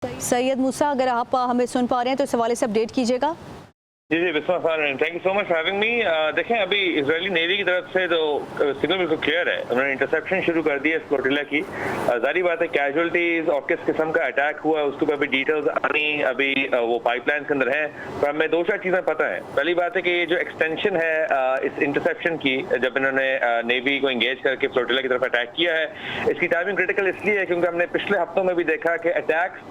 सैयद मूसा, अगर आप हमें सुन पा रहे हैं तो इस हवाले से अपडेट कीजिएगा। जी बिस्मिल्लाह, thank you so much for having me. देखें, अभी इजरायली नेवी की तरफ से तो सिग्नल बिल्कुल क्लियर है, उन्होंने इंटरसेप्शन शुरू कर दी है फ्लोटिला की। जारी बात है कैजुअलिटीज और किस किस्म का अटैक हुआ उसके ऊपर अभी डिटेल्स आनी अभी वो पाइपलाइन के अंदर है, पर हमें दो चार चीज़ें पता है। पहली बात है कि ये जो एक्सटेंशन है इस इंटरसेप्शन की, जब इन्होंने नेवी को इंगेज करके फ्लोटिला की तरफ अटैक किया है, इसकी टाइमिंग क्रिटिकल इसलिए है क्योंकि हमने पिछले हफ्तों में भी देखा कि अटैक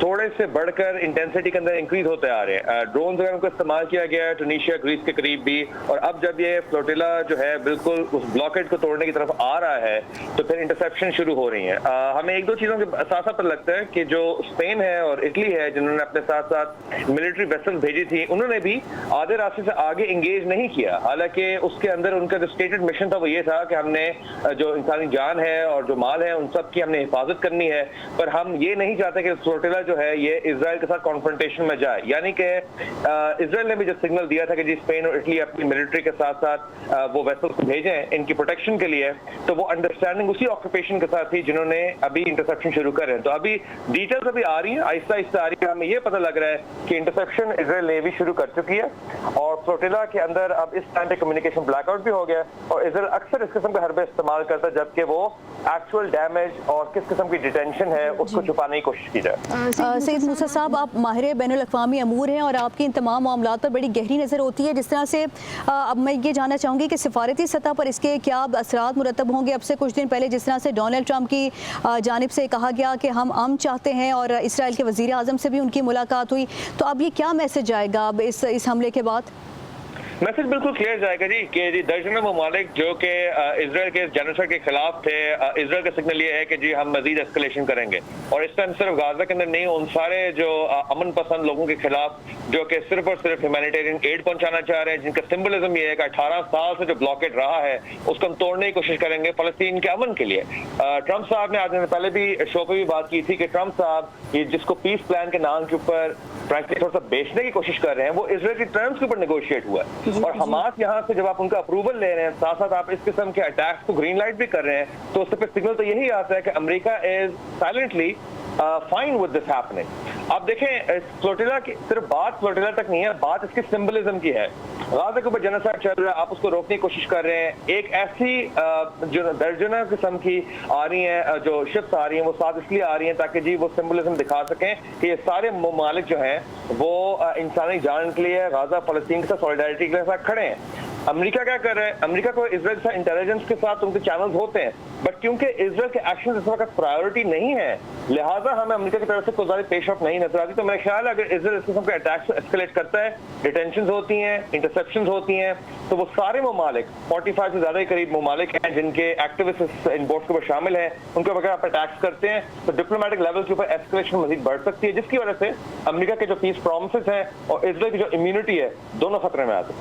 थोड़े से बढ़कर इंटेंसिटी के अंदर इंक्रीज होते आ रहे हैं। ड्रोन वगैरह को इस्तेमाल किया गया है टूनीशिया, ग्रीस के करीब भी, और अब जब ये फ्लोटिला जो है बिल्कुल उस ब्लॉकेड को तोड़ने की तरफ आ रहा है तो फिर इंटरसेप्शन शुरू हो रही है। हमें एक दो चीज़ों के साथ साथ पर लगता है कि जो स्पेन है और इटली है जिन्होंने अपने साथ साथ मिलिट्री वेसल्स भेजी थी, उन्होंने भी आधे रास्ते से आगे इंगेज नहीं किया। हालांकि उसके अंदर उनका जो स्टेटेड मिशन था वो ये था कि हमने जो इंसानी जान है और जो माल है उन सब की हमने हिफाजत करनी है, पर हम ये नहीं चाहते कि फ्लोटिला जो है ये इजराइल के साथ कॉन्फ्रंटेशन में जाए। यानी कि इजराइल ने भी जो सिग्नल दिया था कि जी स्पेन और इटली अपनी मिलिट्री के साथ साथ वो वेसल्स भेजें इनकी प्रोटेक्शन के लिए, तो वो अंडरस्टैंडिंग उसी ऑक्यूपेशन के साथ थी जिन्होंने अभी इंटरसेप्शन शुरू कर रहे हैं। तो अभी डिटेल्स अभी आ रही है, आहिस्ता आहिस्ता आ रही है। हमें ये पता लग रहा है कि इंटरसेप्शन इजराइल नेवी शुरू कर चुकी है और फ्लोटिला के अंदर अब इस टाइम पे कम्युनिकेशन ब्लैकआउट भी हो गया और इजराइल अक्सर इस किस्म के हरबे इस्तेमाल करता है जबकि वो एक्चुअल डैमेज और किस किस्म की डिटेंशन है उसको छुपाने की कोशिश की जाए। सैयद मूसा साहब, आप माहिर बैनुल अक़वामी अमूर हैं और आपकी इन तमाम मामलात पर बड़ी गहरी नज़र होती है। जिस तरह से अब मैं ये जानना चाहूँगी कि सिफारती सतह पर इसके क्या असरात मुरतब होंगे। अब से कुछ दिन पहले जिस तरह से डोनाल्ड ट्रंप की जानिब से कहा गया कि हम अमन चाहते हैं और इसराइल के वज़ीर आज़म से भी उनकी मुलाकात हुई, तो अब ये क्या मैसेज आएगा अब इस हमले के बाद? मैसेज बिल्कुल क्लियर जाएगा कि दर्जनों ममालिक जो कि इजराइल के जेनोसाइड के खिलाफ थे, इजराइल का सिग्नल ये है कि जी हम मजीद एस्केलेशन करेंगे। और इस टाइम सिर्फ गाजा के अंदर नहीं, उन सारे जो अमन पसंद लोगों के खिलाफ जो कि सिर्फ और सिर्फ ह्यूमैनिटेरियन एड पहुंचाना चाह रहे हैं, जिनका सिंबलिज्म ये है कि 18 साल से जो ब्लॉकेड रहा है उसको हम तोड़ने की कोशिश करेंगे फलस्तीन के अमन के लिए। ट्रंप साहब ने आज पहले भी शो पे भी बात की थी कि ट्रंप साहब ये जिसको पीस प्लान के नाम के ऊपर फ्रैंकली थोड़ा सा बेचने की कोशिश कर रहे हैं, वो इजराइल की टर्म्स के ऊपर नेगोशिएट हुआ है। और हमास यहाँ से जब आप उनका अप्रूवल ले रहे हैं, साथ साथ आप इस किस्म के अटैक्स को ग्रीन लाइट भी कर रहे हैं, तो उससे फिर सिग्नल तो यही आता है कि America is silently fine with this happening. आप देखें फ्लोटिला की सिर्फ बात फ्लोटिला तक नहीं है, बात इसकी सिंबलिज्म की है। गाजा के ऊपर जेनोसाइड चल रहा है, आप उसको रोकने की कोशिश कर रहे हैं। एक ऐसी जो दर्जनों किस्म की आ रही हैं जो शिप्स आ रही हैं, वो साथ इसलिए आ रही हैं ताकि जी वो सिंबलिज्म दिखा सकें कि ये सारे ममालिक जो हैं वो इंसानी जान के लिए, गाजा फलस्तीन के साथ सॉलिडारिटी के साथ खड़े हैं। अमेरिका क्या कर रहा है? अमेरिका को इजराइल से इंटेलिजेंस के साथ उनके चैनल्स होते हैं, बट क्योंकि इजराइल के एक्शन इस वक्त प्रायोरिटी नहीं है, लिहाजा हमें अमेरिका की तरफ से कोई ज़्यादा पेश ऑफ नहीं नजर आती। तो मेरा ख्याल है अगर इजराइल इस किस्म के अटैक्स एस्केलेट करता है, डिटेंशंस होती हैं, इंटरसेप्शंस होती हैं, तो वो सारे ममालिक 45 से ज़्यादा करीब ममालिक हैं जिनके एक्टिविस्ट इन बोर्ड के ऊपर शामिल हैं, उनके ऊपर अगर आप अटैक्स करते हैं तो डिप्लोमेटिक लेवल के ऊपर एस्केलेशन मजीद बढ़ सकती है, जिसकी वजह से अमेरिका के जो पीस प्रॉमिसेस हैं और इजराइल की जो इम्यूनिटी है दोनों खतरे में आते हैं।